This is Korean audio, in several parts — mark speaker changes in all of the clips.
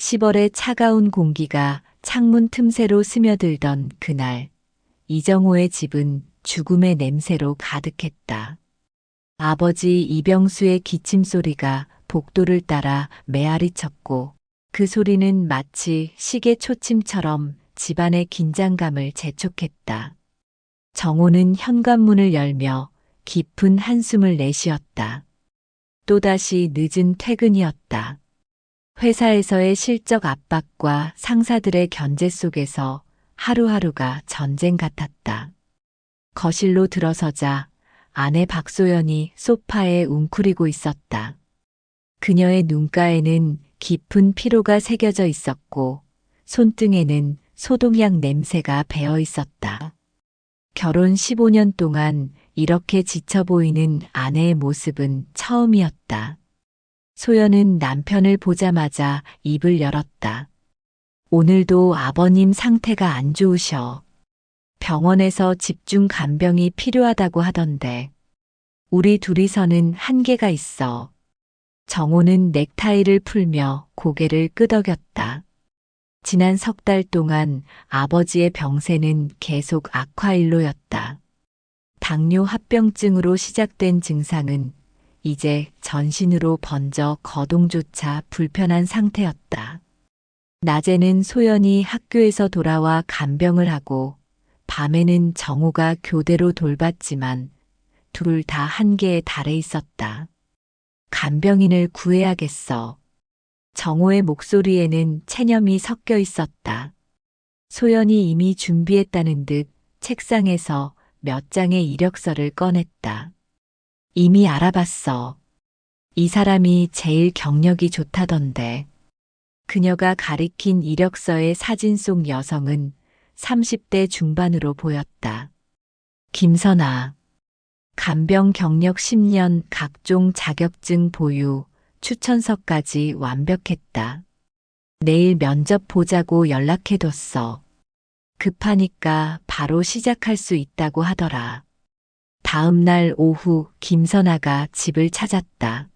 Speaker 1: 10월의 차가운 공기가 창문 틈새로 스며들던 그날, 이정호의 집은 죽음의 냄새로 가득했다. 아버지 이병수의 기침 소리가 복도를 따라 메아리 쳤고, 그 소리는 마치 시계 초침처럼 집안의 긴장감을 재촉했다. 정호는 현관문을 열며 깊은 한숨을 내쉬었다. 또다시 늦은 퇴근이었다. 회사에서의 실적 압박과 상사들의 견제 속에서 하루하루가 전쟁 같았다. 거실로 들어서자 아내 박소연이 소파에 웅크리고 있었다. 그녀의 눈가에는 깊은 피로가 새겨져 있었고 손등에는 소독약 냄새가 배어 있었다. 결혼 15년 동안 이렇게 지쳐 보이는 아내의 모습은 처음이었다. 소연은 남편을 보자마자 입을 열었다. 오늘도 아버님 상태가 안 좋으셔. 병원에서 집중 간병이 필요하다고 하던데. 우리 둘이서는 한계가 있어. 정호는 넥타이를 풀며 고개를 끄덕였다. 지난 석 달 동안 아버지의 병세는 계속 악화일로였다. 당뇨 합병증으로 시작된 증상은 이제 전신으로 번져 거동조차 불편한 상태였다. 낮에는 소연이 학교에서 돌아와 간병을 하고 밤에는 정호가 교대로 돌봤지만 둘 다 한계에 달해 있었다. 간병인을 구해야겠어. 정호의 목소리에는 체념이 섞여 있었다. 소연이 이미 준비했다는 듯 책상에서 몇 장의 이력서를 꺼냈다. 이미 알아봤어. 이 사람이 제일 경력이 좋다던데. 그녀가 가리킨 이력서의 사진 속 여성은 30대 중반으로 보였다. 김선아. 간병 경력 10년, 각종 자격증 보유, 추천서까지 완벽했다. 내일 면접 보자고 연락해뒀어. 급하니까 바로 시작할 수 있다고 하더라. 다음 날 오후 김선아가 집을 찾았다.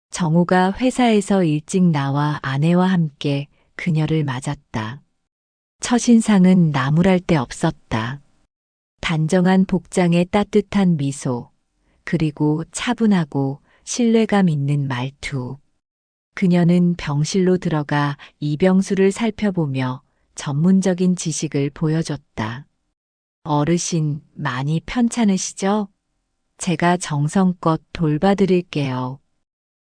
Speaker 1: 정호가 회사에서 일찍 나와 아내와 함께 그녀를 맞았다. 첫인상은 나무랄 데 없었다. 단정한 복장에 따뜻한 미소, 그리고 차분하고 신뢰감 있는 말투. 그녀는 병실로 들어가 이병수를 살펴보며 전문적인 지식을 보여줬다. 어르신, 많이 편찮으시죠? 제가 정성껏 돌봐드릴게요.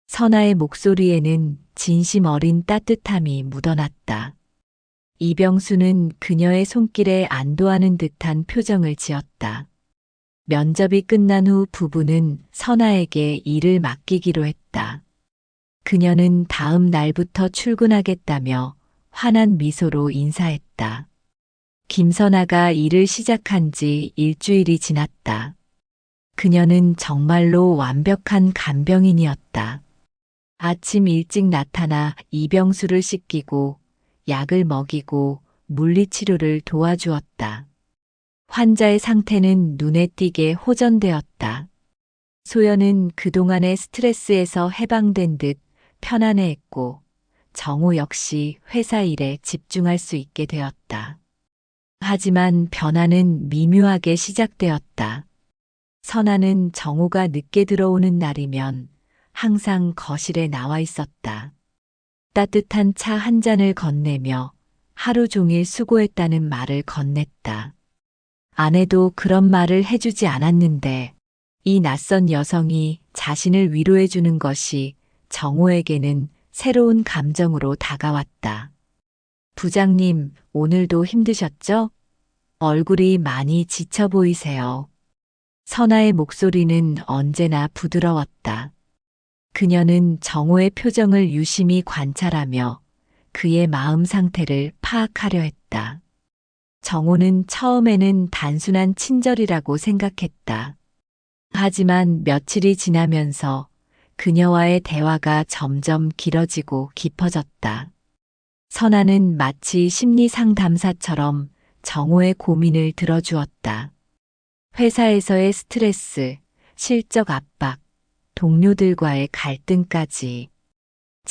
Speaker 1: 선아의 목소리에는 진심 어린 따뜻함이 묻어났다. 이병수는 그녀의 손길에 안도하는 듯한 표정을 지었다. 면접이 끝난 후 부부는 선아에게 일을 맡기기로 했다. 그녀는 다음 날부터 출근하겠다며 환한 미소로 인사했다. 김선아가 일을 시작한 지 일주일이 지났다. 그녀는 정말로 완벽한 간병인이었다. 아침 일찍 나타나 이병수를 씻기고 약을 먹이고 물리치료를 도와주었다. 환자의 상태는 눈에 띄게 호전되었다. 소연은 그동안의 스트레스에서 해방된 듯 편안해했고 정호 역시 회사 일에 집중할 수 있게 되었다. 하지만 변화는 미묘하게 시작되었다. 선아는 정호가 늦게 들어오는 날이면 항상 거실에 나와 있었다. 따뜻한 차 한 잔을 건네며 하루 종일 수고했다는 말을 건넸다. 아내도 그런 말을 해주지 않았는데 이 낯선 여성이 자신을 위로해주는 것이 정호에게는 새로운 감정으로 다가왔다. 부장님, 오늘도 힘드셨죠? 얼굴이 많이 지쳐 보이세요. 선아의 목소리는 언제나 부드러웠다. 그녀는 정호의 표정을 유심히 관찰하며 그의 마음 상태를 파악하려 했다. 정호는 처음에는 단순한 친절이라고 생각했다. 하지만 며칠이 지나면서 그녀와의 대화가 점점 길어지고 깊어졌다. 선아는 마치 심리 상담사처럼 정호의 고민을 들어주었다. 회사에서의 스트레스, 실적 압박, 동료들과의 갈등까지.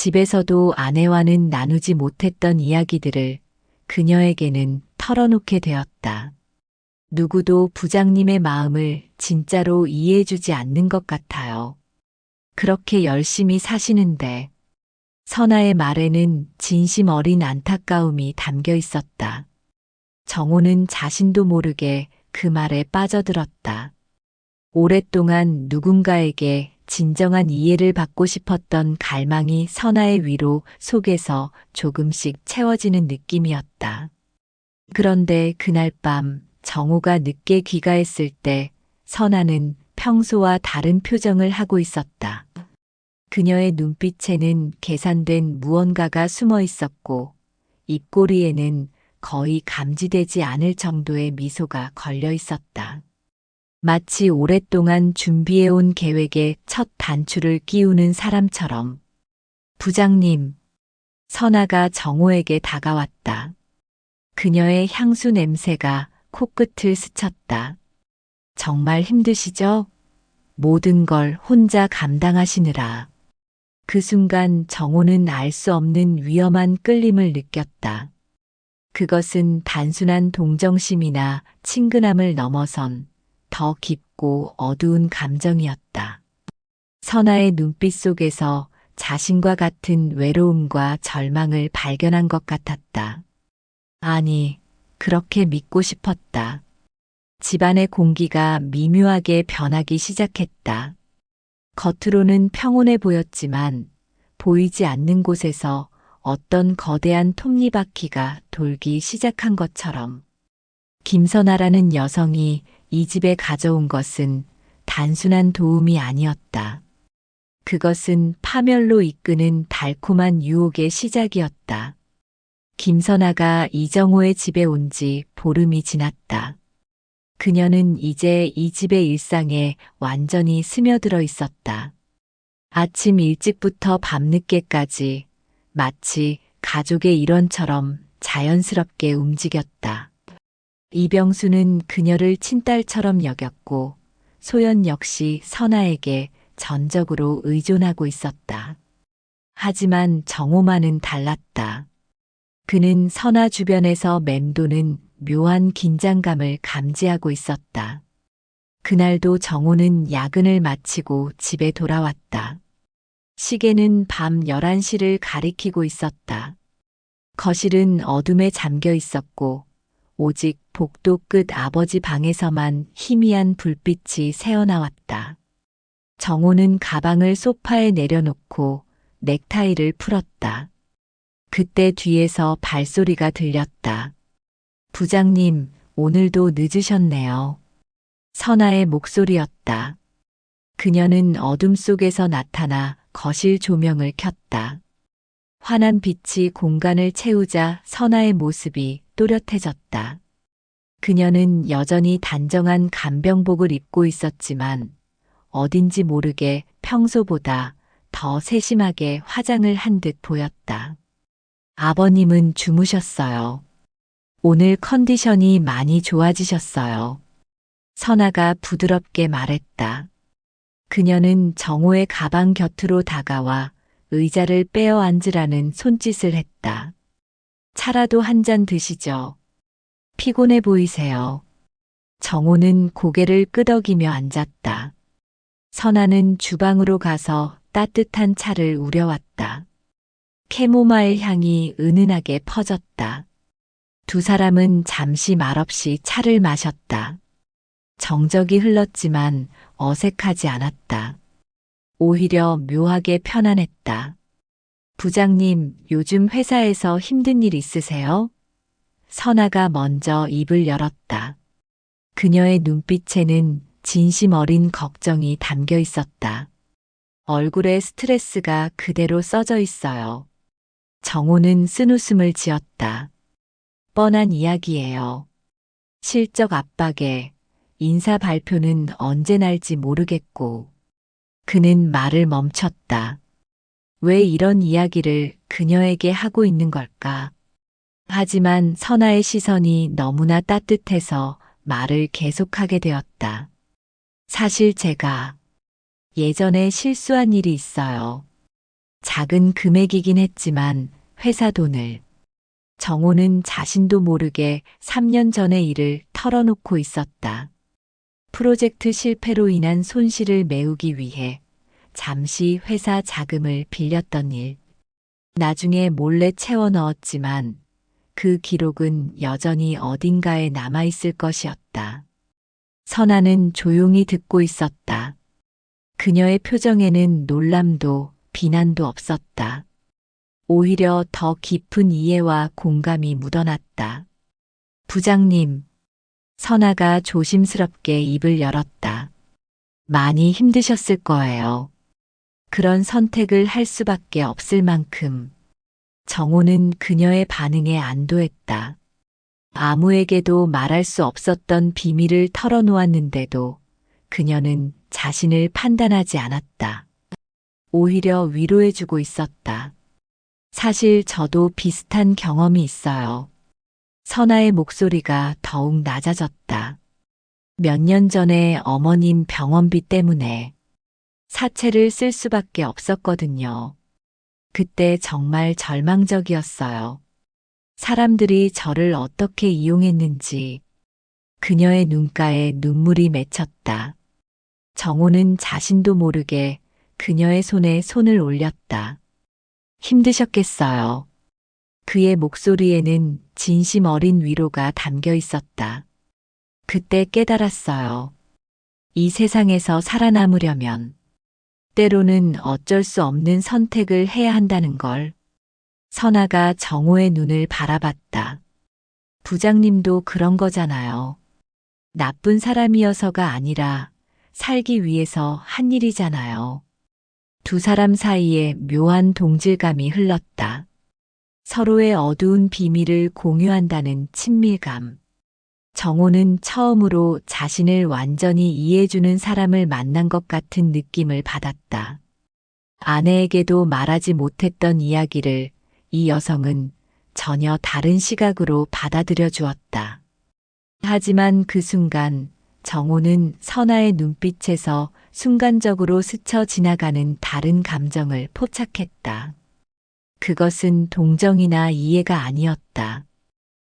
Speaker 1: 집에서도 아내와는 나누지 못했던 이야기들을 그녀에게는 털어놓게 되었다. 누구도 부장님의 마음을 진짜로 이해해주지 않는 것 같아요. 그렇게 열심히 사시는데 선아의 말에는 진심 어린 안타까움이 담겨 있었다. 정호는 자신도 모르게 그 말에 빠져들었다. 오랫동안 누군가에게 진정한 이해를 받고 싶었던 갈망이 선아의 위로 속에서 조금씩 채워지는 느낌이었다. 그런데 그날 밤 정호가 늦게 귀가했을 때 선아는 평소와 다른 표정을 하고 있었다. 그녀의 눈빛에는 계산된 무언가가 숨어 있었고 입꼬리에는 거의 감지되지 않을 정도의 미소가 걸려 있었다. 마치 오랫동안 준비해온 계획에 첫 단추를 끼우는 사람처럼. 부장님, 선아가 정호에게 다가왔다. 그녀의 향수 냄새가 코끝을 스쳤다. 정말 힘드시죠? 모든 걸 혼자 감당하시느라. 그 순간 정호는 알 수 없는 위험한 끌림을 느꼈다. 그것은 단순한 동정심이나 친근함을 넘어선 더 깊고 어두운 감정이었다. 선아의 눈빛 속에서 자신과 같은 외로움과 절망을 발견한 것 같았다. 아니, 그렇게 믿고 싶었다. 집안의 공기가 미묘하게 변하기 시작했다. 겉으로는 평온해 보였지만 보이지 않는 곳에서 어떤 거대한 톱니바퀴가 돌기 시작한 것처럼 김선아라는 여성이 이 집에 가져온 것은 단순한 도움이 아니었다. 그것은 파멸로 이끄는 달콤한 유혹의 시작이었다. 김선아가 이정호의 집에 온 지 보름이 지났다. 그녀는 이제 이 집의 일상에 완전히 스며들어 있었다. 아침 일찍부터 밤늦게까지 마치 가족의 일원처럼 자연스럽게 움직였다. 이병수는 그녀를 친딸처럼 여겼고 소연 역시 선아에게 전적으로 의존하고 있었다. 하지만 정호만은 달랐다. 그는 선아 주변에서 맴도는 묘한 긴장감을 감지하고 있었다. 그날도 정호는 야근을 마치고 집에 돌아왔다. 시계는 밤 11시를 가리키고 있었다. 거실은 어둠에 잠겨 있었고 오직 복도 끝 아버지 방에서만 희미한 불빛이 새어나왔다. 정호는 가방을 소파에 내려놓고 넥타이를 풀었다. 그때 뒤에서 발소리가 들렸다. 부장님, 오늘도 늦으셨네요. 선아의 목소리였다. 그녀는 어둠 속에서 나타나 거실 조명을 켰다. 환한 빛이 공간을 채우자 선아의 모습이 또렷해졌다. 그녀는 여전히 단정한 간병복을 입고 있었지만 어딘지 모르게 평소보다 더 세심하게 화장을 한 듯 보였다. 아버님은 주무셨어요. 오늘 컨디션이 많이 좋아지셨어요. 선아가 부드럽게 말했다. 그녀는 정호의 가방 곁으로 다가와 의자를 빼어 앉으라는 손짓을 했다. 차라도 한 잔 드시죠. 피곤해 보이세요. 정호는 고개를 끄덕이며 앉았다. 선아는 주방으로 가서 따뜻한 차를 우려왔다. 캐모마일 향이 은은하게 퍼졌다. 두 사람은 잠시 말없이 차를 마셨다. 정적이 흘렀지만 어색하지 않았다. 오히려 묘하게 편안했다. 부장님, 요즘 회사에서 힘든 일 있으세요? 선아가 먼저 입을 열었다. 그녀의 눈빛에는 진심 어린 걱정이 담겨 있었다. 얼굴에 스트레스가 그대로 써져 있어요. 정호는 쓴웃음을 지었다. 뻔한 이야기예요. 실적 압박에 인사 발표는 언제 날지 모르겠고. 그는 말을 멈췄다. 왜 이런 이야기를 그녀에게 하고 있는 걸까? 하지만 선아의 시선이 너무나 따뜻해서 말을 계속하게 되었다. 사실 제가 예전에 실수한 일이 있어요. 작은 금액이긴 했지만 회사 돈을. 정호는 자신도 모르게 3년 전의 일을 털어놓고 있었다. 프로젝트 실패로 인한 손실을 메우기 위해 잠시 회사 자금을 빌렸던 일. 나중에 몰래 채워 넣었지만 그 기록은 여전히 어딘가에 남아있을 것이었다. 선아는 조용히 듣고 있었다. 그녀의 표정에는 놀람도 비난도 없었다. 오히려 더 깊은 이해와 공감이 묻어났다. 부장님, 선아가 조심스럽게 입을 열었다. 많이 힘드셨을 거예요. 그런 선택을 할 수밖에 없을 만큼. 정호는 그녀의 반응에 안도했다. 아무에게도 말할 수 없었던 비밀을 털어놓았는데도 그녀는 자신을 판단하지 않았다. 오히려 위로해주고 있었다. 사실 저도 비슷한 경험이 있어요. 선아의 목소리가 더욱 낮아졌다. 몇 년 전에 어머님 병원비 때문에 사채를 쓸 수밖에 없었거든요. 그때 정말 절망적이었어요. 사람들이 저를 어떻게 이용했는지. 그녀의 눈가에 눈물이 맺혔다. 정호는 자신도 모르게 그녀의 손에 손을 올렸다. 힘드셨겠어요. 그의 목소리에는 진심 어린 위로가 담겨 있었다. 그때 깨달았어요. 이 세상에서 살아남으려면 때로는 어쩔 수 없는 선택을 해야 한다는 걸. 선아가 정호의 눈을 바라봤다. 부장님도 그런 거잖아요. 나쁜 사람이어서가 아니라 살기 위해서 한 일이잖아요. 두 사람 사이에 묘한 동질감이 흘렀다. 서로의 어두운 비밀을 공유한다는 친밀감. 정호는 처음으로 자신을 완전히 이해해주는 사람을 만난 것 같은 느낌을 받았다. 아내에게도 말하지 못했던 이야기를 이 여성은 전혀 다른 시각으로 받아들여 주었다. 하지만 그 순간 정호는 선아의 눈빛에서 순간적으로 스쳐 지나가는 다른 감정을 포착했다. 그것은 동정이나 이해가 아니었다.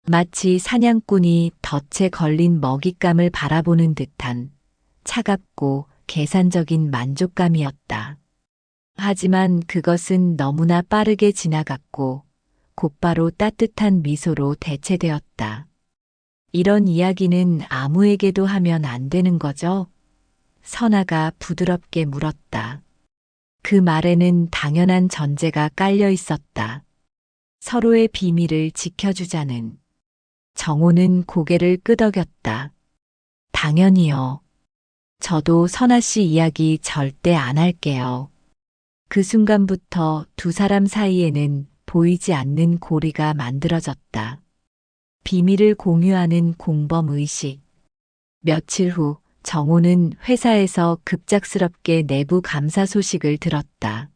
Speaker 1: 마치 사냥꾼이 덫에 걸린 먹잇감을 바라보는 듯한 차갑고 계산적인 만족감이었다. 하지만 그것은 너무나 빠르게 지나갔고 곧바로 따뜻한 미소로 대체되었다. 이런 이야기는 아무에게도 하면 안 되는 거죠? 선아가 부드럽게 물었다. 그 말에는 당연한 전제가 깔려 있었다. 서로의 비밀을 지켜주자는. 정호는 고개를 끄덕였다. 당연히요. 저도 선아 씨 이야기 절대 안 할게요. 그 순간부터 두 사람 사이에는 보이지 않는 고리가 만들어졌다. 비밀을 공유하는 공범 의식. 며칠 후 정호는 회사에서 급작스럽게 내부 감사 소식을 들었다.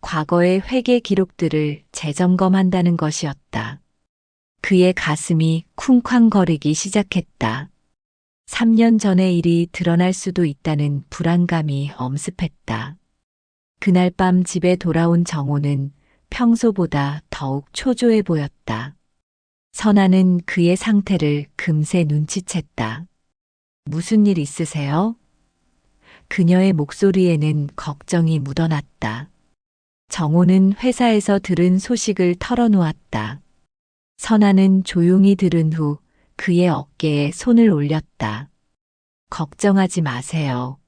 Speaker 1: 과거의 회계 기록들을 재점검한다는 것이었다. 그의 가슴이 쿵쾅거리기 시작했다. 3년 전의 일이 드러날 수도 있다는 불안감이 엄습했다. 그날 밤 집에 돌아온 정호는 평소보다 더욱 초조해 보였다. 선아는 그의 상태를 금세 눈치챘다. 무슨 일 있으세요? 그녀의 목소리에는 걱정이 묻어났다. 정호는 회사에서 들은 소식을 털어놓았다. 선아는 조용히 들은 후 그의 어깨에 손을 올렸다. 걱정하지 마세요.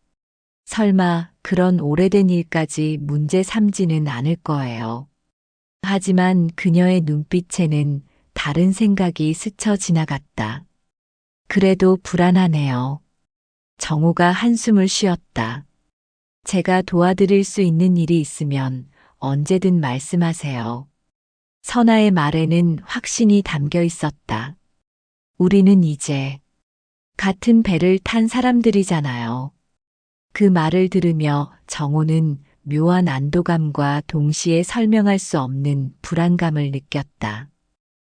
Speaker 1: 설마 그런 오래된 일까지 문제 삼지는 않을 거예요. 하지만 그녀의 눈빛에는 다른 생각이 스쳐 지나갔다. 그래도 불안하네요. 정호가 한숨을 쉬었다. 제가 도와드릴 수 있는 일이 있으면 언제든 말씀하세요. 선아의 말에는 확신이 담겨 있었다. 우리는 이제 같은 배를 탄 사람들이잖아요. 그 말을 들으며 정호는 묘한 안도감과 동시에 설명할 수 없는 불안감을 느꼈다.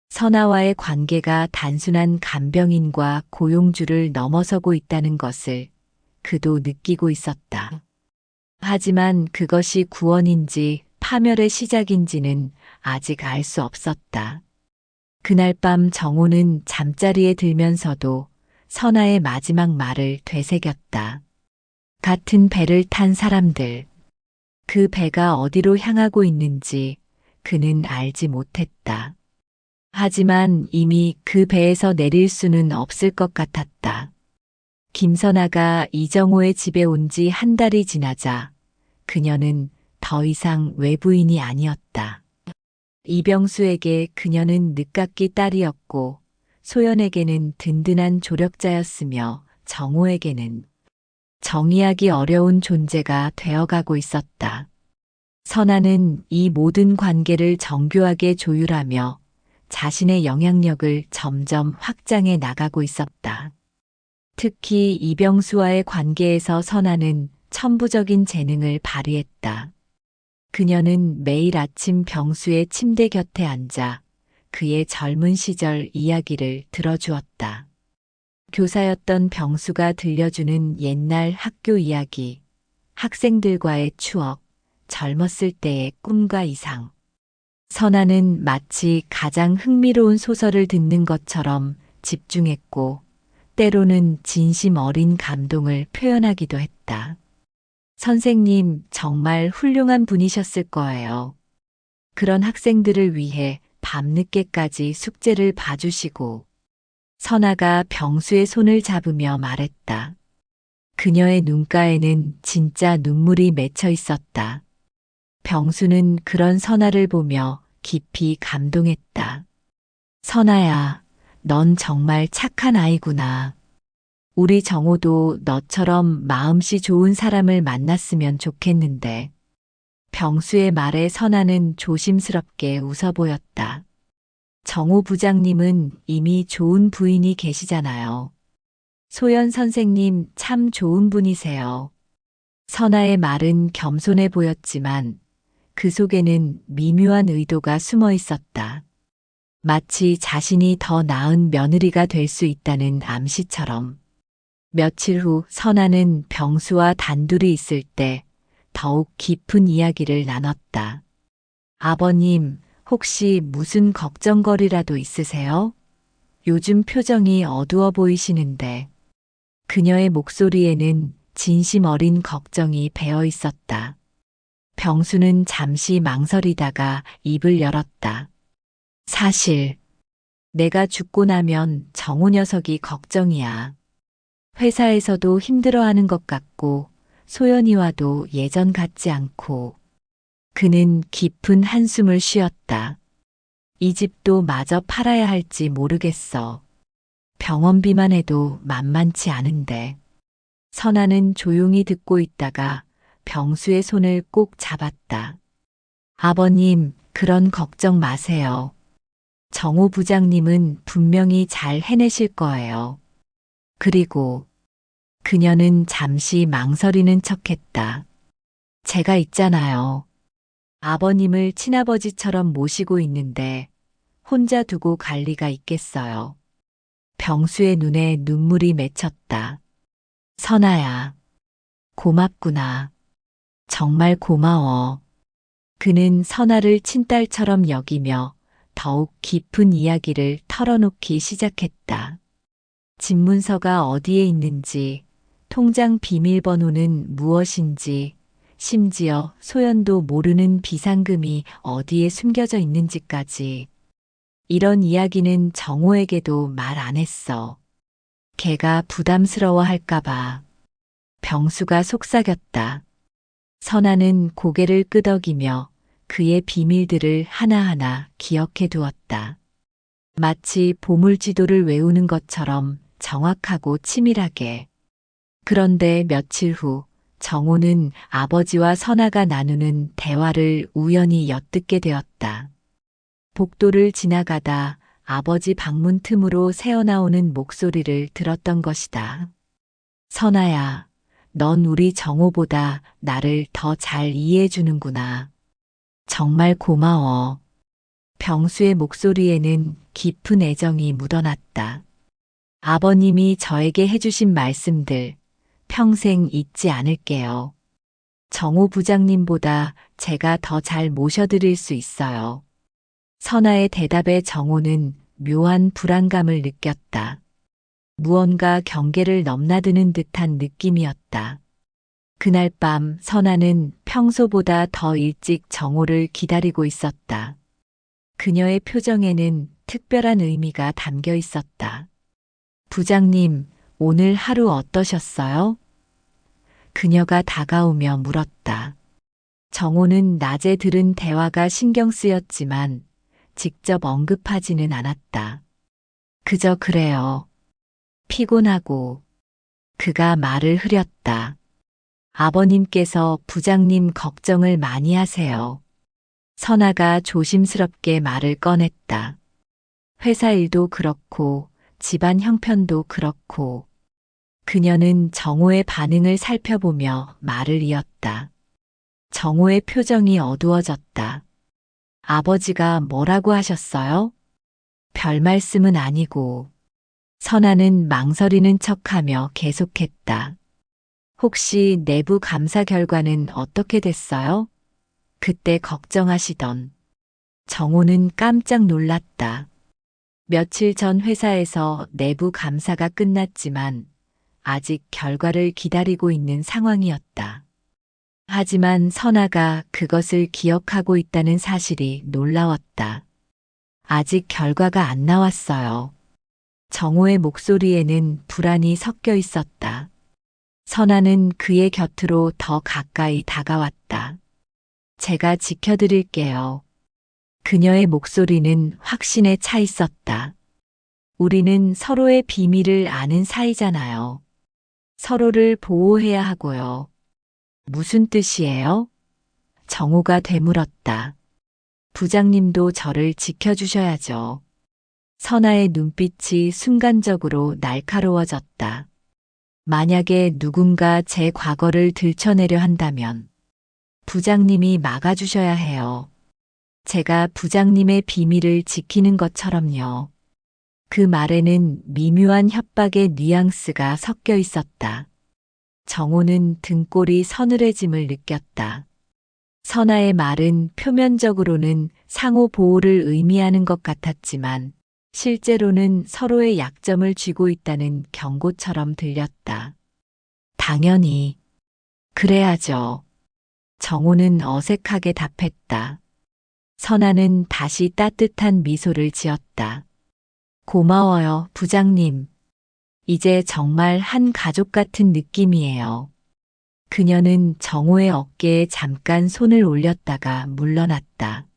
Speaker 1: 선아와의 관계가 단순한 간병인과 고용주를 넘어서고 있다는 것을 그도 느끼고 있었다. 하지만 그것이 구원인지 파멸의 시작인지는 아직 알 수 없었다. 그날 밤 정호는 잠자리에 들면서도 선아의 마지막 말을 되새겼다. 같은 배를 탄 사람들. 그 배가 어디로 향하고 있는지 그는 알지 못했다. 하지만 이미 그 배에서 내릴 수는 없을 것 같았다. 김선아가 이정호의 집에 온 지 한 달이 지나자 그녀는 더 이상 외부인이 아니었다. 이병수에게 그녀는 늦깎이 딸이었고 소연에게는 든든한 조력자였으며 정호에게는 정의하기 어려운 존재가 되어가고 있었다. 선아는 이 모든 관계를 정교하게 조율하며 자신의 영향력을 점점 확장해 나가고 있었다. 특히 이병수와의 관계에서 선아는 천부적인 재능을 발휘했다. 그녀는 매일 아침 병수의 침대 곁에 앉아 그의 젊은 시절 이야기를 들어주었다. 교사였던 병수가 들려주는 옛날 학교 이야기, 학생들과의 추억, 젊었을 때의 꿈과 이상. 선아는 마치 가장 흥미로운 소설을 듣는 것처럼 집중했고, 때로는 진심 어린 감동을 표현하기도 했다. 선생님, 정말 훌륭한 분이셨을 거예요. 그런 학생들을 위해 밤늦게까지 숙제를 봐주시고, 선아가 병수의 손을 잡으며 말했다. 그녀의 눈가에는 진짜 눈물이 맺혀 있었다. 병수는 그런 선아를 보며 깊이 감동했다. 선아야, 넌 정말 착한 아이구나. 우리 정호도 너처럼 마음씨 좋은 사람을 만났으면 좋겠는데. 병수의 말에 선아는 조심스럽게 웃어 보였다. 정호 부장님은 이미 좋은 부인이 계시잖아요. 소연 선생님 참 좋은 분이세요. 선아의 말은 겸손해 보였지만 그 속에는 미묘한 의도가 숨어 있었다. 마치 자신이 더 나은 며느리가 될 수 있다는 암시처럼. 며칠 후 선아는 병수와 단둘이 있을 때 더욱 깊은 이야기를 나눴다. 아버님, 혹시 무슨 걱정거리라도 있으세요? 요즘 표정이 어두워 보이시는데. 그녀의 목소리에는 진심 어린 걱정이 배어 있었다. 병수는 잠시 망설이다가 입을 열었다. 사실, 내가 죽고 나면 정호 녀석이 걱정이야. 회사에서도 힘들어하는 것 같고, 소연이와도 예전 같지 않고, 그는 깊은 한숨을 쉬었다. 이 집도 마저 팔아야 할지 모르겠어. 병원비만 해도 만만치 않은데. 선아는 조용히 듣고 있다가 병수의 손을 꼭 잡았다. 아버님, 그런 걱정 마세요. 정호 부장님은 분명히 잘 해내실 거예요. 그리고 그녀는 잠시 망설이는 척했다. 제가 있잖아요. 아버님을 친아버지처럼 모시고 있는데 혼자 두고 갈 리가 있겠어요. 병수의 눈에 눈물이 맺혔다. 선아야, 고맙구나. 정말 고마워. 그는 선아를 친딸처럼 여기며 더욱 깊은 이야기를 털어놓기 시작했다. 집 문서가 어디에 있는지, 통장 비밀번호는 무엇인지, 심지어 소연도 모르는 비상금이 어디에 숨겨져 있는지까지. 이런 이야기는 정호에게도 말 안 했어. 걔가 부담스러워 할까봐. 병수가 속삭였다. 선아는 고개를 끄덕이며 그의 비밀들을 하나하나 기억해 두었다. 마치 보물지도를 외우는 것처럼 정확하고 치밀하게. 그런데 며칠 후 정호는 아버지와 선아가 나누는 대화를 우연히 엿듣게 되었다. 복도를 지나가다 아버지 방문 틈으로 새어나오는 목소리를 들었던 것이다. 선아야, 넌 우리 정호보다 나를 더 잘 이해해 주는구나. 정말 고마워. 병수의 목소리에는 깊은 애정이 묻어났다. 아버님이 저에게 해주신 말씀들 평생 잊지 않을게요. 정호 부장님보다 제가 더 잘 모셔드릴 수 있어요. 선아의 대답에 정호는 묘한 불안감을 느꼈다. 무언가 경계를 넘나드는 듯한 느낌이었다. 그날 밤 선아는 평소보다 더 일찍 정호를 기다리고 있었다. 그녀의 표정에는 특별한 의미가 담겨 있었다. 부장님, 오늘 하루 어떠셨어요? 그녀가 다가오며 물었다. 정호는 낮에 들은 대화가 신경 쓰였지만 직접 언급하지는 않았다. 그저 그래요. 피곤하고. 그가 말을 흐렸다. 아버님께서 부장님 걱정을 많이 하세요. 선아가 조심스럽게 말을 꺼냈다. 회사 일도 그렇고 집안 형편도 그렇고. 그녀는 정호의 반응을 살펴보며 말을 이었다. 정호의 표정이 어두워졌다. 아버지가 뭐라고 하셨어요? 별 말씀은 아니고. 선아는 망설이는 척하며 계속했다. 혹시 내부 감사 결과는 어떻게 됐어요? 그때 걱정하시던. 정호는 깜짝 놀랐다. 며칠 전 회사에서 내부 감사가 끝났지만 아직 결과를 기다리고 있는 상황이었다. 하지만 선아가 그것을 기억하고 있다는 사실이 놀라웠다. 아직 결과가 안 나왔어요. 정호의 목소리에는 불안이 섞여 있었다. 선아는 그의 곁으로 더 가까이 다가왔다. 제가 지켜드릴게요. 그녀의 목소리는 확신에 차 있었다. 우리는 서로의 비밀을 아는 사이잖아요. 서로를 보호해야 하고요. 무슨 뜻이에요? 정호가 되물었다. 부장님도 저를 지켜주셔야죠. 선아의 눈빛이 순간적으로 날카로워졌다. 만약에 누군가 제 과거를 들춰내려 한다면 부장님이 막아주셔야 해요. 제가 부장님의 비밀을 지키는 것처럼요. 그 말에는 미묘한 협박의 뉘앙스가 섞여 있었다. 정호는 등골이 서늘해짐을 느꼈다. 선아의 말은 표면적으로는 상호 보호를 의미하는 것 같았지만 실제로는 서로의 약점을 쥐고 있다는 경고처럼 들렸다. 당연히. 그래야죠. 정호는 어색하게 답했다. 선아는 다시 따뜻한 미소를 지었다. 고마워요, 부장님. 이제 정말 한 가족 같은 느낌이에요. 그녀는 정호의 어깨에 잠깐 손을 올렸다가 물러났다.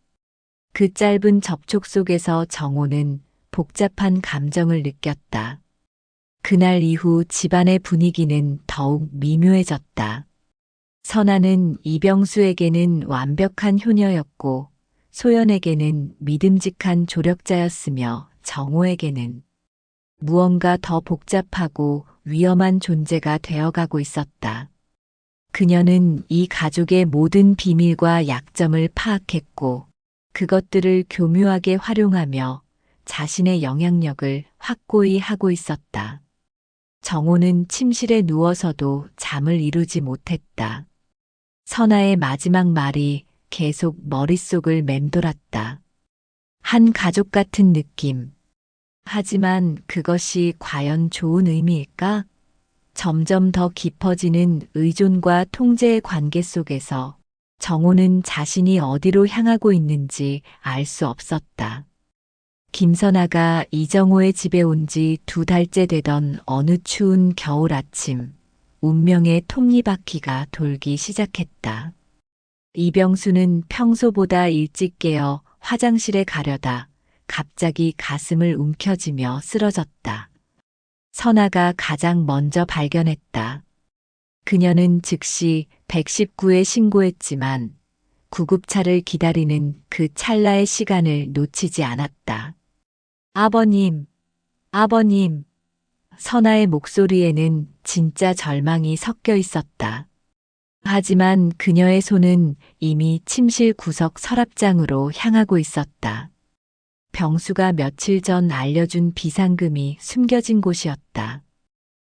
Speaker 1: 그 짧은 접촉 속에서 정호는 복잡한 감정을 느꼈다. 그날 이후 집안의 분위기는 더욱 미묘해졌다. 선아는 이병수에게는 완벽한 효녀였고 소연에게는 믿음직한 조력자였으며 정호에게는 무언가 더 복잡하고 위험한 존재가 되어가고 있었다. 그녀는 이 가족의 모든 비밀과 약점을 파악했고 그것들을 교묘하게 활용하며 자신의 영향력을 확고히 하고 있었다. 정호는 침실에 누워서도 잠을 이루지 못했다. 선아의 마지막 말이 계속 머릿속을 맴돌았다. 한 가족 같은 느낌. 하지만 그것이 과연 좋은 의미일까? 점점 더 깊어지는 의존과 통제의 관계 속에서 정호는 자신이 어디로 향하고 있는지 알 수 없었다. 김선아가 이정호의 집에 온 지 2달째 되던 어느 추운 겨울 아침, 운명의 톱니바퀴가 돌기 시작했다. 이병수는 평소보다 일찍 깨어 화장실에 가려다 갑자기 가슴을 움켜쥐며 쓰러졌다. 선아가 가장 먼저 발견했다. 그녀는 즉시 119에 신고했지만 구급차를 기다리는 그 찰나의 시간을 놓치지 않았다. 아버님, 아버님. 선아의 목소리에는 진짜 절망이 섞여 있었다. 하지만 그녀의 손은 이미 침실 구석 서랍장으로 향하고 있었다. 병수가 며칠 전 알려준 비상금이 숨겨진 곳이었다.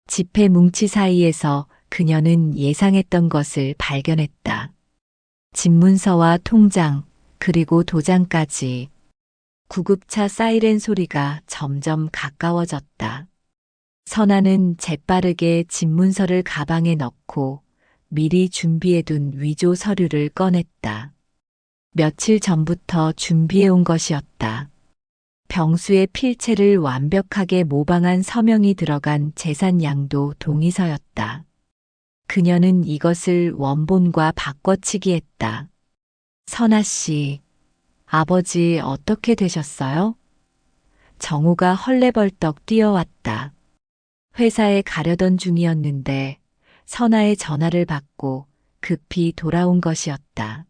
Speaker 1: 지폐 뭉치 사이에서 그녀는 예상했던 것을 발견했다. 집문서와 통장, 그리고 도장까지. 구급차 사이렌 소리가 점점 가까워졌다. 선아는 재빠르게 집문서를 가방에 넣고 미리 준비해둔 위조 서류를 꺼냈다. 며칠 전부터 준비해온 것이었다. 병수의 필체를 완벽하게 모방한 서명이 들어간 재산양도 동의서였다. 그녀는 이것을 원본과 바꿔치기 했다. 선아 씨, 아버지 어떻게 되셨어요? 정우가 헐레벌떡 뛰어왔다. 회사에 가려던 중이었는데 선아의 전화를 받고 급히 돌아온 것이었다.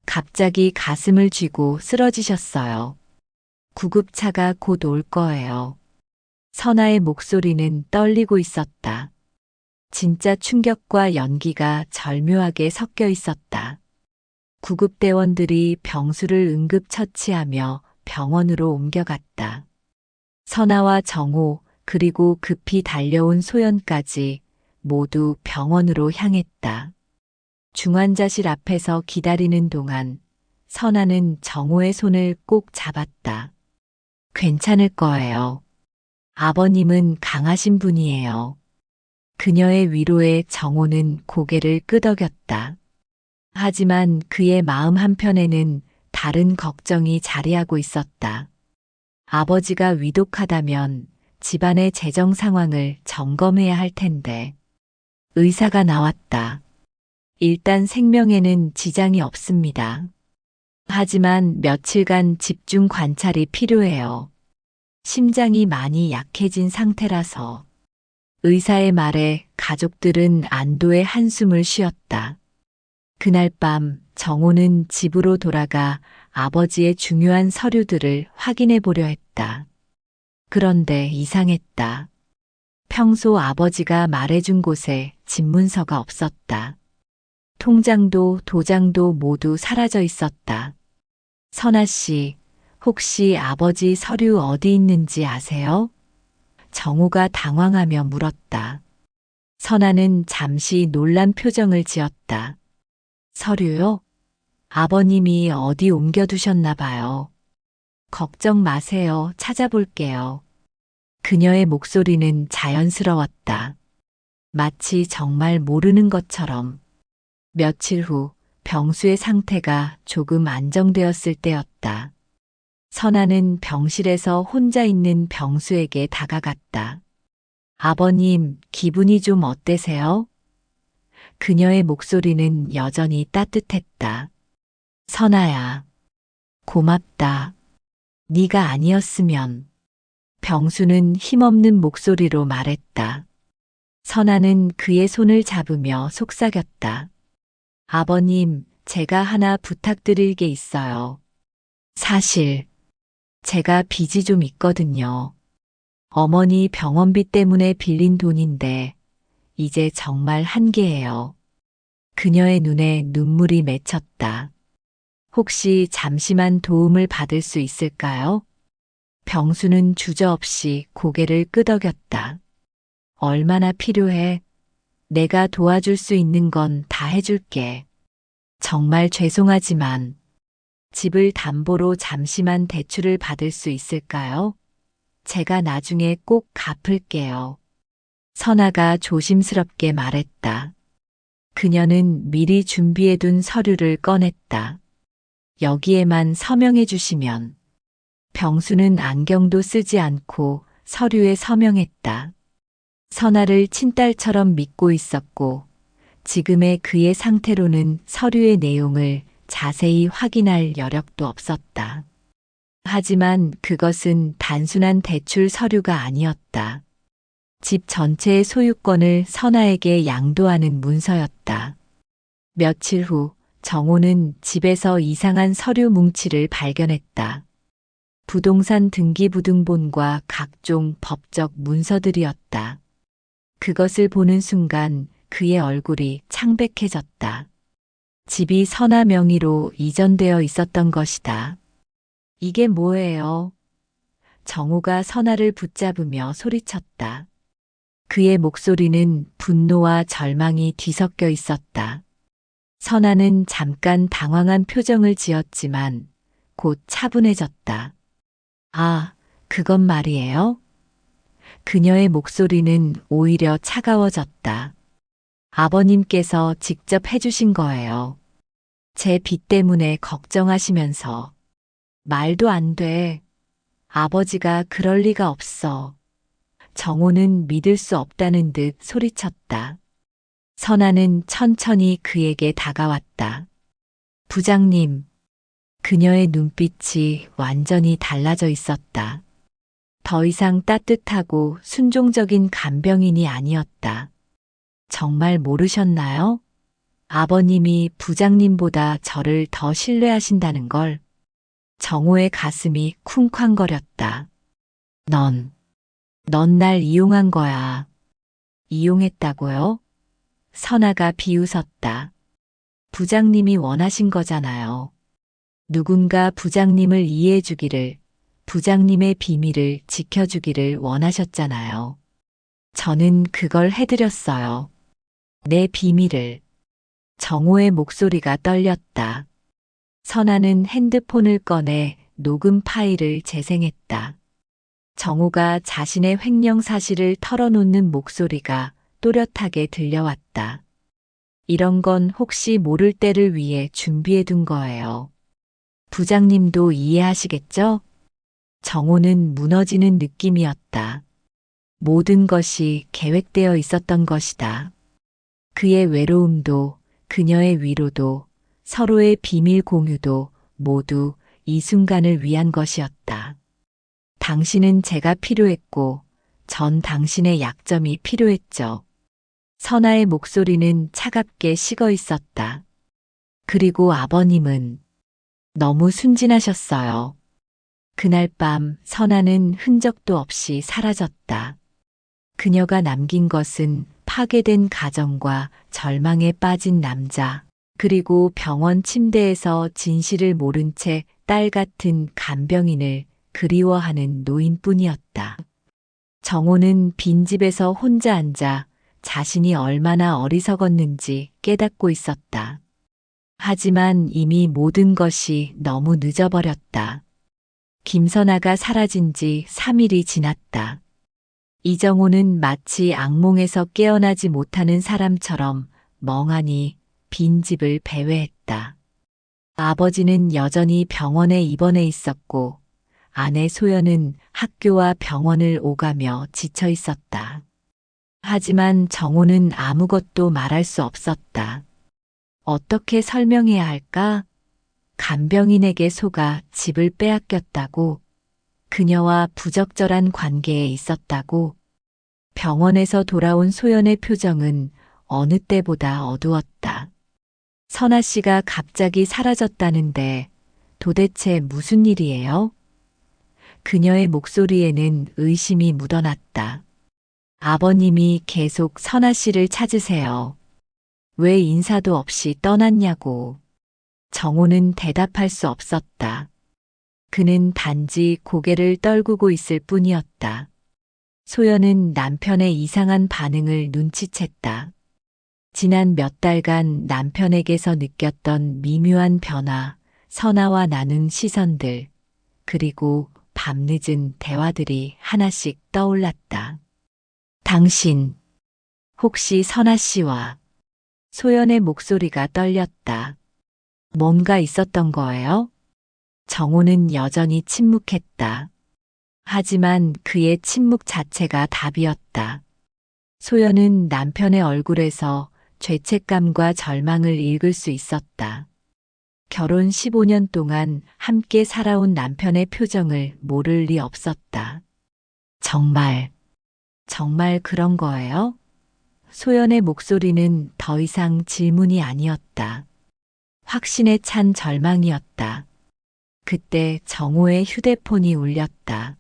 Speaker 1: 갑자기 가슴을 쥐고 쓰러지셨어요. 구급차가 곧 올 거예요. 선아의 목소리는 떨리고 있었다. 진짜 충격과 연기가 절묘하게 섞여 있었다. 구급대원들이 병수를 응급처치하며 병원으로 옮겨갔다. 선아와 정호 그리고 급히 달려온 소연까지 모두 병원으로 향했다. 중환자실 앞에서 기다리는 동안 선아는 정호의 손을 꼭 잡았다. 괜찮을 거예요. 아버님은 강하신 분이에요. 그녀의 위로에 정호는 고개를 끄덕였다. 하지만 그의 마음 한편에는 다른 걱정이 자리하고 있었다. 아버지가 위독하다면 집안의 재정 상황을 점검해야 할 텐데. 의사가 나왔다. 일단 생명에는 지장이 없습니다. 하지만 며칠간 집중 관찰이 필요해요. 심장이 많이 약해진 상태라서. 의사의 말에 가족들은 안도의 한숨을 쉬었다. 그날 밤 정호는 집으로 돌아가 아버지의 중요한 서류들을 확인해 보려 했다. 그런데 이상했다. 평소 아버지가 말해준 곳에 집문서가 없었다. 통장도 도장도 모두 사라져 있었다. 선아 씨, 혹시 아버지 서류 어디 있는지 아세요? 정호가 당황하며 물었다. 선아는 잠시 놀란 표정을 지었다. 서류요? 아버님이 어디 옮겨두셨나 봐요. 걱정 마세요. 찾아볼게요. 그녀의 목소리는 자연스러웠다. 마치 정말 모르는 것처럼. 며칠 후 병수의 상태가 조금 안정되었을 때였다. 선아는 병실에서 혼자 있는 병수에게 다가갔다. 아버님, 기분이 좀 어때세요? 그녀의 목소리는 여전히 따뜻했다. 선아야, 고맙다. 네가 아니었으면. 병수는 힘없는 목소리로 말했다. 선아는 그의 손을 잡으며 속삭였다. 아버님, 제가 하나 부탁드릴 게 있어요. 사실, 제가 빚이 좀 있거든요. 어머니 병원비 때문에 빌린 돈인데, 이제 정말 한계예요. 그녀의 눈에 눈물이 맺혔다. 혹시 잠시만 도움을 받을 수 있을까요? 병수는 주저없이 고개를 끄덕였다. 얼마나 필요해? 내가 도와줄 수 있는 건 다 해줄게. 정말 죄송하지만 집을 담보로 잠시만 대출을 받을 수 있을까요? 제가 나중에 꼭 갚을게요. 선아가 조심스럽게 말했다. 그녀는 미리 준비해둔 서류를 꺼냈다. 여기에만 서명해 주시면. 병수는 안경도 쓰지 않고 서류에 서명했다. 선아를 친딸처럼 믿고 있었고 지금의 그의 상태로는 서류의 내용을 자세히 확인할 여력도 없었다. 하지만 그것은 단순한 대출 서류가 아니었다. 집 전체의 소유권을 선아에게 양도하는 문서였다. 며칠 후 정호는 집에서 이상한 서류 뭉치를 발견했다. 부동산 등기부등본과 각종 법적 문서들이었다. 그것을 보는 순간 그의 얼굴이 창백해졌다. 집이 선아 명의로 이전되어 있었던 것이다. 이게 뭐예요? 정호가 선아를 붙잡으며 소리쳤다. 그의 목소리는 분노와 절망이 뒤섞여 있었다. 선아는 잠깐 당황한 표정을 지었지만 곧 차분해졌다. 아, 그건 말이에요? 그녀의 목소리는 오히려 차가워졌다. 아버님께서 직접 해주신 거예요. 제 빚 때문에 걱정하시면서. 말도 안 돼. 아버지가 그럴 리가 없어. 정호는 믿을 수 없다는 듯 소리쳤다. 선아는 천천히 그에게 다가왔다. 부장님. 그녀의 눈빛이 완전히 달라져 있었다. 더 이상 따뜻하고 순종적인 간병인이 아니었다. 정말 모르셨나요? 아버님이 부장님보다 저를 더 신뢰하신다는 걸. 정호의 가슴이 쿵쾅거렸다. 넌 날 이용한 거야. 이용했다고요? 선아가 비웃었다. 부장님이 원하신 거잖아요. 누군가 부장님을 이해해주기를, 부장님의 비밀을 지켜주기를 원하셨잖아요. 저는 그걸 해드렸어요. 내 비밀을. 정호의 목소리가 떨렸다. 선아는 핸드폰을 꺼내 녹음 파일을 재생했다. 정호가 자신의 횡령 사실을 털어놓는 목소리가 또렷하게 들려왔다. 이런 건 혹시 모를 때를 위해 준비해둔 거예요. 부장님도 이해하시겠죠? 정호는 무너지는 느낌이었다. 모든 것이 계획되어 있었던 것이다. 그의 외로움도, 그녀의 위로도, 서로의 비밀 공유도 모두 이 순간을 위한 것이었다. 당신은 제가 필요했고, 전 당신의 약점이 필요했죠. 선아의 목소리는 차갑게 식어 있었다. 그리고 아버님은 너무 순진하셨어요. 그날 밤 선아는 흔적도 없이 사라졌다. 그녀가 남긴 것은 파괴된 가정과 절망에 빠진 남자, 그리고 병원 침대에서 진실을 모른 채 딸 같은 간병인을 그리워하는 노인뿐이었다. 정호는 빈집에서 혼자 앉아 자신이 얼마나 어리석었는지 깨닫고 있었다. 하지만 이미 모든 것이 너무 늦어버렸다. 김선아가 사라진 지 3일이 지났다. 이정호는 마치 악몽에서 깨어나지 못하는 사람처럼 멍하니 빈집을 배회했다. 아버지는 여전히 병원에 입원해 있었고 아내 소연은 학교와 병원을 오가며 지쳐 있었다. 하지만 정호는 아무것도 말할 수 없었다. 어떻게 설명해야 할까? 간병인에게 속아 집을 빼앗겼다고, 그녀와 부적절한 관계에 있었다고. 병원에서 돌아온 소연의 표정은 어느 때보다 어두웠다. 선아 씨가 갑자기 사라졌다는데 도대체 무슨 일이에요? 그녀의 목소리에는 의심이 묻어났다. 아버님이 계속 선아 씨를 찾으세요. 왜 인사도 없이 떠났냐고. 정호는 대답할 수 없었다. 그는 단지 고개를 떨구고 있을 뿐이었다. 소연은 남편의 이상한 반응을 눈치챘다. 지난 몇 달간 남편에게서 느꼈던 미묘한 변화, 선아와 나눈 시선들, 그리고 밤늦은 대화들이 하나씩 떠올랐다. 당신, 혹시 선아 씨와 소연의 목소리가 떨렸다. 뭔가 있었던 거예요? 정호는 여전히 침묵했다. 하지만 그의 침묵 자체가 답이었다. 소연은 남편의 얼굴에서 죄책감과 절망을 읽을 수 있었다. 결혼 15년 동안 함께 살아온 남편의 표정을 모를 리 없었다. 정말 그런 거예요? 소연의 목소리는 더 이상 질문이 아니었다. 확신에 찬 절망이었다. 그때 정호의 휴대폰이 울렸다.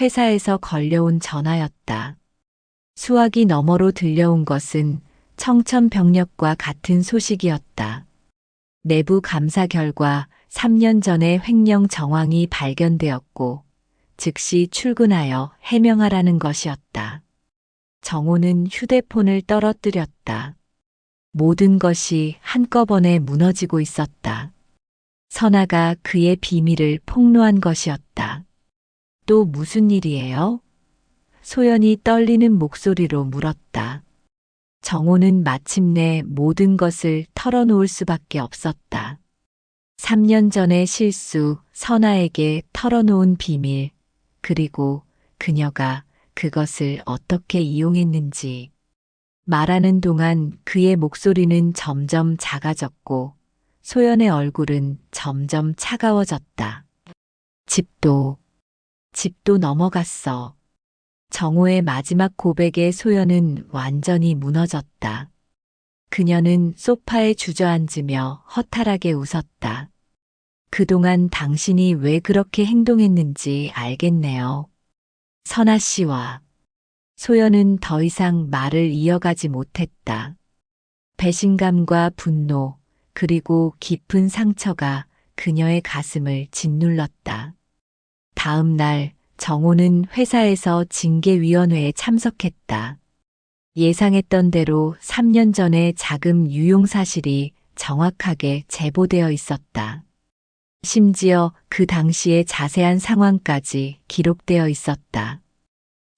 Speaker 1: 회사에서 걸려온 전화였다. 수화기 너머로 들려온 것은 청천벽력과 같은 소식이었다. 내부 감사 결과 3년 전에 횡령 정황이 발견되었고 즉시 출근하여 해명하라는 것이었다. 정호는 휴대폰을 떨어뜨렸다. 모든 것이 한꺼번에 무너지고 있었다. 선아가 그의 비밀을 폭로한 것이었다. 또 무슨 일이에요? 소연이 떨리는 목소리로 물었다. 정호는 마침내 모든 것을 털어놓을 수밖에 없었다. 3년 전의 실수, 선아에게 털어놓은 비밀, 그리고 그녀가 그것을 어떻게 이용했는지. 말하는 동안 그의 목소리는 점점 작아졌고 소연의 얼굴은 점점 차가워졌다. 집도 넘어갔어. 정호의 마지막 고백에 소연은 완전히 무너졌다. 그녀는 소파에 주저앉으며 허탈하게 웃었다. 그동안 당신이 왜 그렇게 행동했는지 알겠네요. 선아 씨와 소연은 더 이상 말을 이어가지 못했다. 배신감과 분노, 그리고 깊은 상처가 그녀의 가슴을 짓눌렀다. 다음 날 정호는 회사에서 징계위원회에 참석했다. 예상했던 대로 3년 전의 자금 유용 사실이 정확하게 제보되어 있었다. 심지어 그 당시의 자세한 상황까지 기록되어 있었다.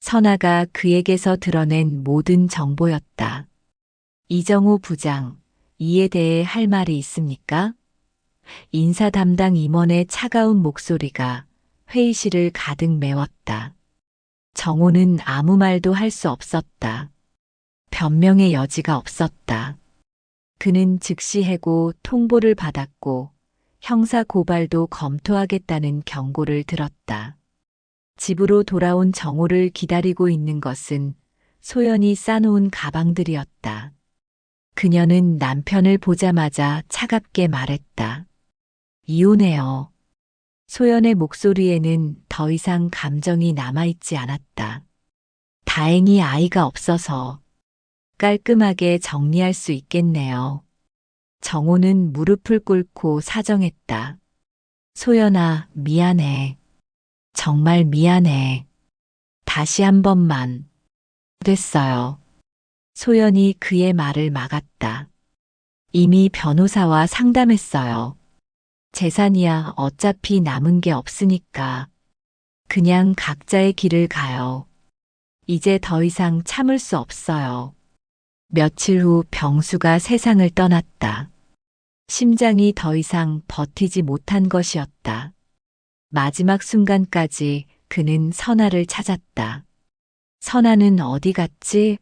Speaker 1: 선아가 그에게서 드러낸 모든 정보였다. 이정호 부장, 이에 대해 할 말이 있습니까? 인사 담당 임원의 차가운 목소리가 회의실을 가득 메웠다. 정호는 아무 말도 할 수 없었다. 변명의 여지가 없었다. 그는 즉시 해고 통보를 받았고 형사 고발도 검토하겠다는 경고를 들었다. 집으로 돌아온 정호를 기다리고 있는 것은 소연이 싸놓은 가방들이었다. 그녀는 남편을 보자마자 차갑게 말했다. 이혼해요. 소연의 목소리에는 더 이상 감정이 남아있지 않았다. 다행히 아이가 없어서 깔끔하게 정리할 수 있겠네요. 정호는 무릎을 꿇고 사정했다. 소연아, 미안해. 정말 미안해. 다시 한 번만. 됐어요. 소연이 그의 말을 막았다. 이미 변호사와 상담했어요. 재산이야 어차피 남은 게 없으니까. 그냥 각자의 길을 가요. 이제 더 이상 참을 수 없어요. 며칠 후 병수가 세상을 떠났다. 심장이 더 이상 버티지 못한 것이었다. 마지막 순간까지 그는 선아를 찾았다. 선아는 어디 갔지?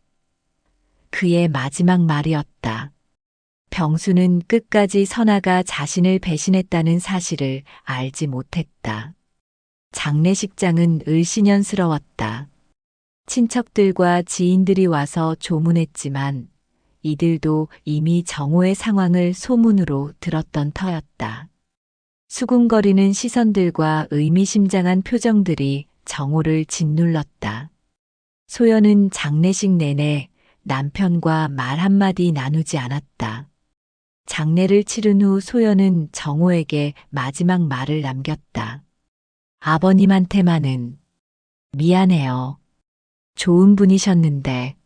Speaker 1: 그의 마지막 말이었다. 병수는 끝까지 선아가 자신을 배신했다는 사실을 알지 못했다. 장례식장은 을씨년스러웠다. 친척들과 지인들이 와서 조문했지만 이들도 이미 정호의 상황을 소문으로 들었던 터였다. 수군거리는 시선들과 의미심장한 표정들이 정호를 짓눌렀다. 소연은 장례식 내내 남편과 말 한마디 나누지 않았다. 장례를 치른 후 소연은 정호에게 마지막 말을 남겼다. 아버님한테만은 미안해요. 좋은 분이셨는데.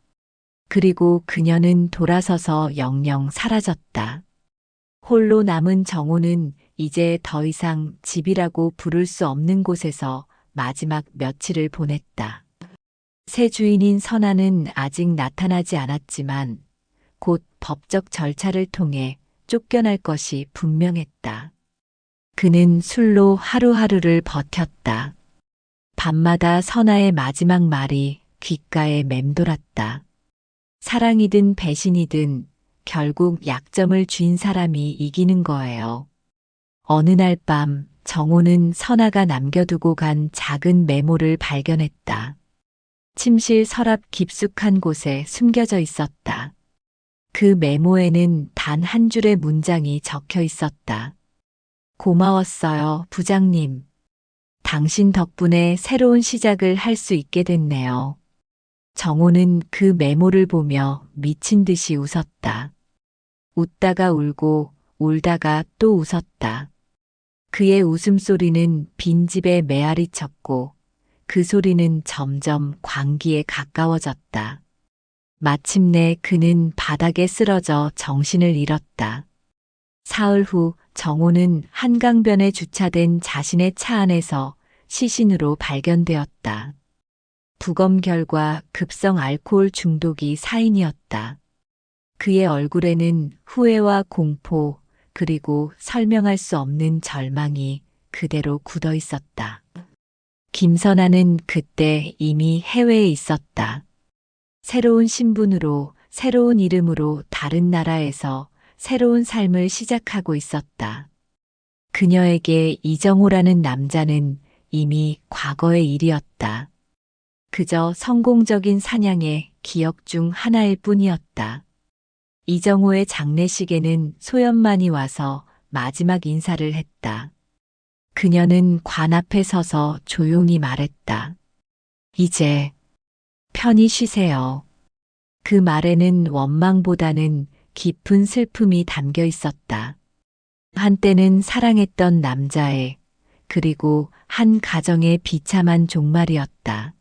Speaker 1: 그리고 그녀는 돌아서서 영영 사라졌다. 홀로 남은 정호는 이제 더 이상 집이라고 부를 수 없는 곳에서 마지막 며칠을 보냈다. 새 주인인 선아는 아직 나타나지 않았지만 곧 법적 절차를 통해 쫓겨날 것이 분명했다. 그는 술로 하루하루를 버텼다. 밤마다 선아의 마지막 말이 귓가에 맴돌았다. 사랑이든 배신이든 결국 약점을 쥔 사람이 이기는 거예요. 어느 날 밤 정호는 선아가 남겨두고 간 작은 메모를 발견했다. 침실 서랍 깊숙한 곳에 숨겨져 있었다. 그 메모에는 단 한 줄의 문장이 적혀 있었다. 고마웠어요, 부장님. 당신 덕분에 새로운 시작을 할 수 있게 됐네요. 정호는 그 메모를 보며 미친 듯이 웃었다. 웃다가 울고 울다가 또 웃었다. 그의 웃음소리는 빈집에 메아리 쳤고 그 소리는 점점 광기에 가까워졌다. 마침내 그는 바닥에 쓰러져 정신을 잃었다. 사흘 후 정호는 한강변에 주차된 자신의 차 안에서 시신으로 발견되었다. 부검 결과 급성 알코올 중독이 사인이었다. 그의 얼굴에는 후회와 공포, 그리고 설명할 수 없는 절망이 그대로 굳어 있었다. 김선아는 그때 이미 해외에 있었다. 새로운 신분으로, 새로운 이름으로 다른 나라에서 새로운 삶을 시작하고 있었다. 그녀에게 이정호라는 남자는 이미 과거의 일이었다. 그저 성공적인 사냥의 기억 중 하나일 뿐이었다. 이정호의 장례식에는 소연만이 와서 마지막 인사를 했다. 그녀는 관 앞에 서서 조용히 말했다. 이제 편히 쉬세요. 그 말에는 원망보다는 깊은 슬픔이 담겨 있었다. 한때는 사랑했던 남자의, 그리고 한 가정의 비참한 종말이었다.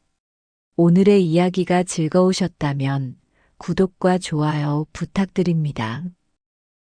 Speaker 1: 오늘의 이야기가 즐거우셨다면 구독과 좋아요 부탁드립니다.